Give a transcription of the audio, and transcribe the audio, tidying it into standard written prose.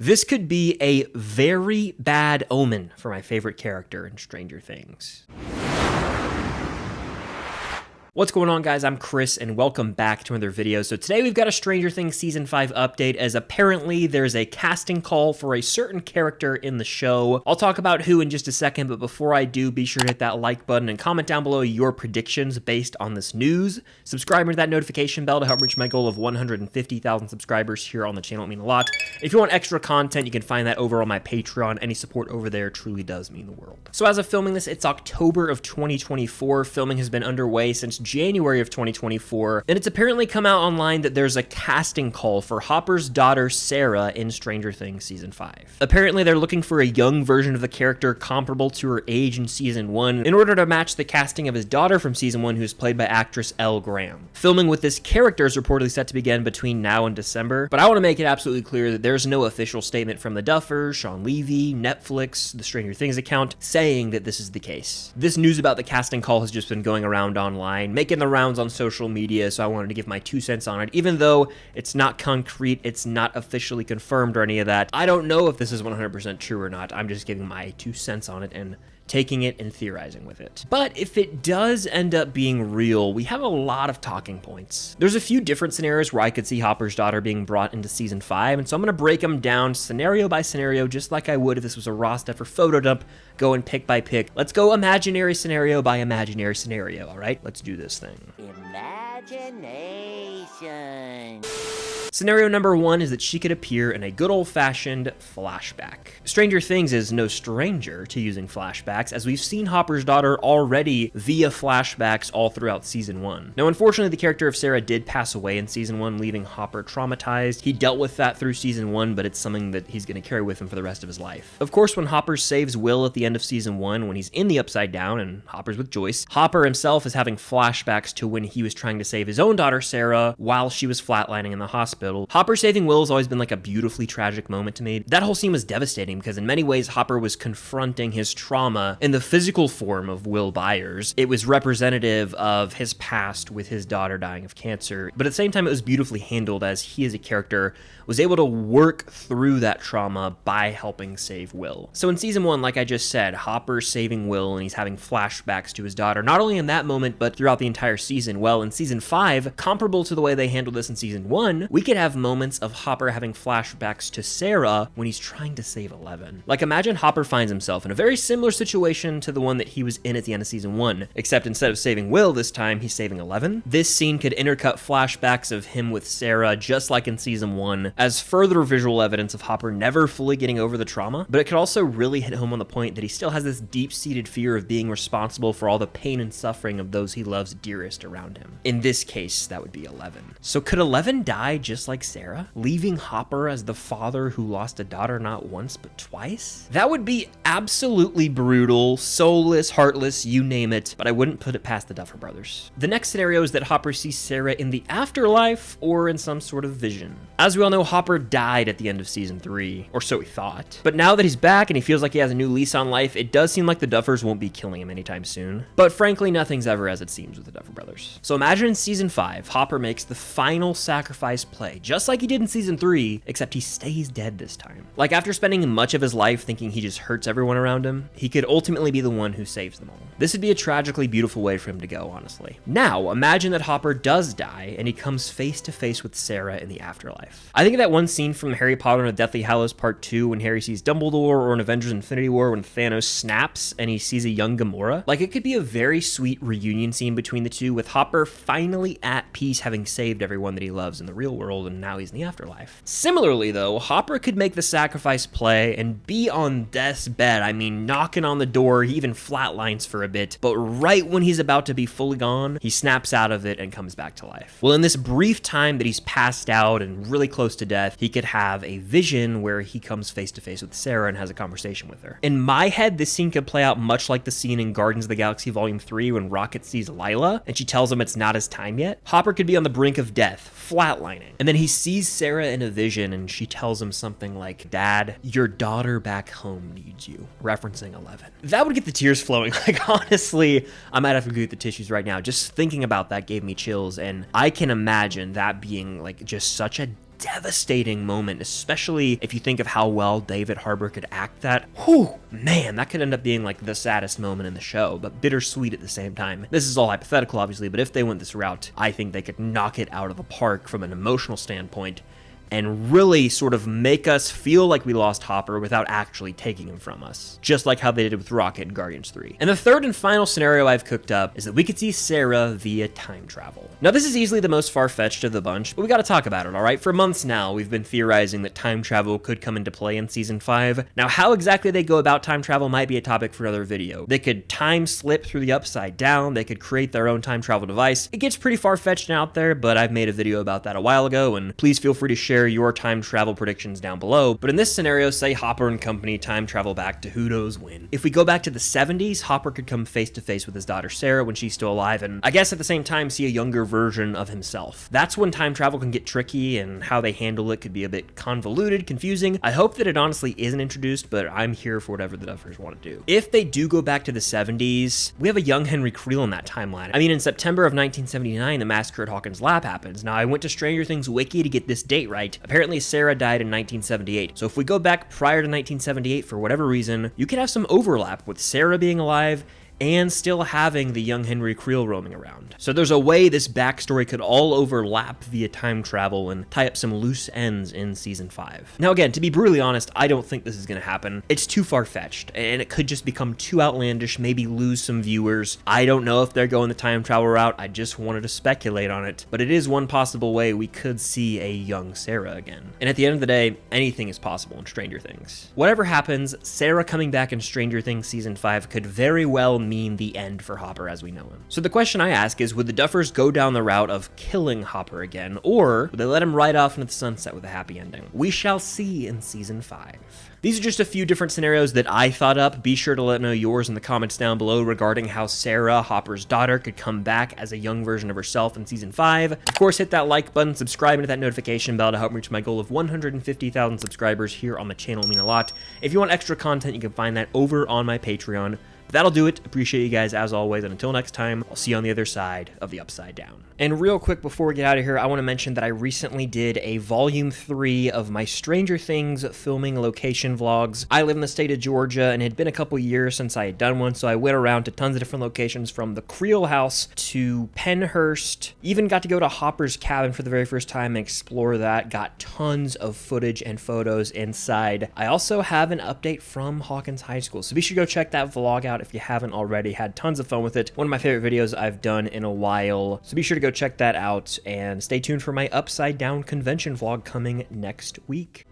This could be a very bad omen for my favorite character in Stranger Things. What's going on, guys? I'm Chris and welcome back to another video. So today we've got a Stranger Things Season 5 update, as apparently there's a casting call for a certain character in the show. I'll talk about who in just a second, but before I do, be sure to hit that like button and comment down below your predictions based on this news. Subscribe to that notification bell to help reach my goal of 150,000 subscribers here on the channel. It would mean a lot. If you want extra content, you can find that over on my Patreon. Any support over there truly does mean the world. So as of filming this, it's October of 2024. Filming has been underway since January of 2024, and it's apparently come out online that there's a casting call for Hopper's daughter Sarah in Stranger Things Season 5. Apparently they're looking for a young version of the character comparable to her age in Season 1 in order to match the casting of his daughter from Season 1, who's played by actress Elle Graham. Filming with this character is reportedly set to begin between now and December, but I want to make it absolutely clear that there's no official statement from the Duffers, Sean Levy, Netflix, the Stranger Things account saying that this is the case. This news about the casting call has just been going around online, making the rounds on social media, so I wanted to give my 2 cents on it. Even though it's not concrete, it's not officially confirmed or any of that, I don't know if this is 100% true or not. I'm just giving my 2 cents on it and taking it and theorizing with it. But if it does end up being real, we have a lot of talking points. There's a few different scenarios where I could see Hopper's daughter being brought into Season 5, and so I'm gonna break them down scenario by scenario, just like I would if this was a raw stuff or photo dump, going pick by pick. Let's go imaginary scenario by imaginary scenario, all right? Let's do this thing. Imagination. Scenario number 1 is that she could appear in a good old-fashioned flashback. Stranger Things is no stranger to using flashbacks, as we've seen Hopper's daughter already via flashbacks all throughout Season 1. Now, unfortunately, the character of Sarah did pass away in Season 1, leaving Hopper traumatized. He dealt with that through Season 1, but it's something that he's going to carry with him for the rest of his life. Of course, when Hopper saves Will at the end of Season 1, when he's in the Upside Down and Hopper's with Joyce, Hopper himself is having flashbacks to when he was trying to save his own daughter, Sarah, while she was flatlining in the hospital. Hopper saving Will has always been like a beautifully tragic moment to me. That whole scene was devastating because in many ways Hopper was confronting his trauma in the physical form of Will Byers. It was representative of his past with his daughter dying of cancer, but at the same time it was beautifully handled as he as a character was able to work through that trauma by helping save Will. So in Season 1, like I just said, Hopper's saving Will and he's having flashbacks to his daughter, not only in that moment, but throughout the entire season. Well, in Season 5, comparable to the way they handled this in Season 1, we could have moments of Hopper having flashbacks to Sarah when he's trying to save Eleven. Like, imagine Hopper finds himself in a very similar situation to the one that he was in at the end of Season 1, except instead of saving Will this time, he's saving Eleven. This scene could intercut flashbacks of him with Sarah, just like in Season 1, as further visual evidence of Hopper never fully getting over the trauma, but it could also really hit home on the point that he still has this deep-seated fear of being responsible for all the pain and suffering of those he loves dearest around him. In this case, that would be Eleven. So could Eleven die just like Sarah, leaving Hopper as the father who lost a daughter not once but twice? That would be absolutely brutal, soulless, heartless, you name it, but I wouldn't put it past the Duffer Brothers. The next scenario is that Hopper sees Sarah in the afterlife or in some sort of vision. As we all know, Hopper died at the end of Season 3, or so he thought. But now that he's back and he feels like he has a new lease on life, it does seem like the Duffers won't be killing him anytime soon. But frankly, nothing's ever as it seems with the Duffer Brothers. So imagine in Season 5, Hopper makes the final sacrifice play, just like he did in Season 3, except he stays dead this time. Like, after spending much of his life thinking he just hurts everyone around him, he could ultimately be the one who saves them all. This would be a tragically beautiful way for him to go, honestly. Now, imagine that Hopper does die and he comes face to face with Sarah in the afterlife. I think of that one scene from Harry Potter and the Deathly Hallows Part 2 when Harry sees Dumbledore, or in Avengers Infinity War when Thanos snaps and he sees a young Gamora. Like, it could be a very sweet reunion scene between the two, with Hopper finally at peace, having saved everyone that he loves in the real world, and now he's in the afterlife. Similarly though, Hopper could make the sacrifice play and be on death's bed. I mean, knocking on the door, he even flatlines for a bit, but right when he's about to be fully gone, he snaps out of it and comes back to life. Well, in this brief time that he's passed out and really close to death, he could have a vision where he comes face to face with Sarah and has a conversation with her. In my head, this scene could play out much like the scene in Guardians of the Galaxy Volume 3 when Rocket sees Lila and she tells him it's not his time yet. Hopper could be on the brink of death, flatlining, and then he sees Sarah in a vision and she tells him something like, "Dad, your daughter back home needs you," referencing Eleven. That would get the tears flowing. Like, honestly, I might have to get the tissues right now. Just thinking about that gave me chills, and I can imagine that being like just such a devastating moment, especially if you think of how well David Harbour could act that. Whew, man, that could end up being like the saddest moment in the show, but bittersweet at the same time. This is all hypothetical, obviously, but if they went this route, I think they could knock it out of the park from an emotional standpoint and really sort of make us feel like we lost Hopper without actually taking him from us, just like how they did with Rocket in Guardians 3. And the third and final scenario I've cooked up is that we could see Sarah via time travel. Now, this is easily the most far-fetched of the bunch, but we gotta talk about it, alright? For months now, we've been theorizing that time travel could come into play in Season 5. Now, how exactly they go about time travel might be a topic for another video. They could time slip through the Upside Down, they could create their own time travel device. It gets pretty far-fetched and out there, but I've made a video about that a while ago, and please feel free to share your time travel predictions down below. But in this scenario, say Hopper and company time travel back to who knows when. If we go back to the 70s, Hopper could come face to face with his daughter Sarah when she's still alive, and I guess at the same time see a younger version of himself. That's when time travel can get tricky, and how they handle it could be a bit convoluted, confusing. I hope that it honestly isn't introduced, but I'm here for whatever the Duffers want to do. If they do go back to the 70s, we have a young Henry Creel in that timeline. I mean, in September of 1979, the massacre at Hawkins Lab happens. Now, I went to Stranger Things Wiki to get this date right. Apparently, Sarah died in 1978. So if we go back prior to 1978 for whatever reason, you could have some overlap with Sarah being alive and still having the young Henry Creel roaming around. So there's a way this backstory could all overlap via time travel and tie up some loose ends in Season 5. Now again, to be brutally honest, I don't think this is gonna happen. It's too far-fetched, and it could just become too outlandish, maybe lose some viewers. I don't know if they're going the time travel route, I just wanted to speculate on it, but it is one possible way we could see a young Sarah again. And at the end of the day, anything is possible in Stranger Things. Whatever happens, Sarah coming back in Stranger Things Season 5 could very well mean the end for Hopper as we know him. So the question I ask is, would the Duffers go down the route of killing Hopper again, or would they let him ride off into the sunset with a happy ending? We shall see in Season 5. These are just a few different scenarios that I thought up. Be sure to let me know yours in the comments down below regarding how Sarah, Hopper's daughter, could come back as a young version of herself in Season 5. Of course, hit that like button, subscribe, and hit that notification bell to help me reach my goal of 150,000 subscribers here on the channel. It would mean a lot. If you want extra content, you can find that over on my Patreon. That'll do it. Appreciate you guys as always, and until next time, I'll see you on the other side of the Upside Down. And real quick before we get out of here, I want to mention that I recently did a Volume 3 of my Stranger Things filming location vlogs. I live in the state of Georgia, and it had been a couple years since I had done one, so I went around to tons of different locations from the Creel house to Pennhurst. Even got to go to Hopper's cabin for the very first time and explore that. Got tons of footage and photos inside. I also have an update from Hawkins High School, so be sure to go check that vlog out if you haven't already. Had tons of fun with it. One of my favorite videos I've done in a while, so be sure to go check that out and stay tuned for my Upside Down convention vlog coming next week.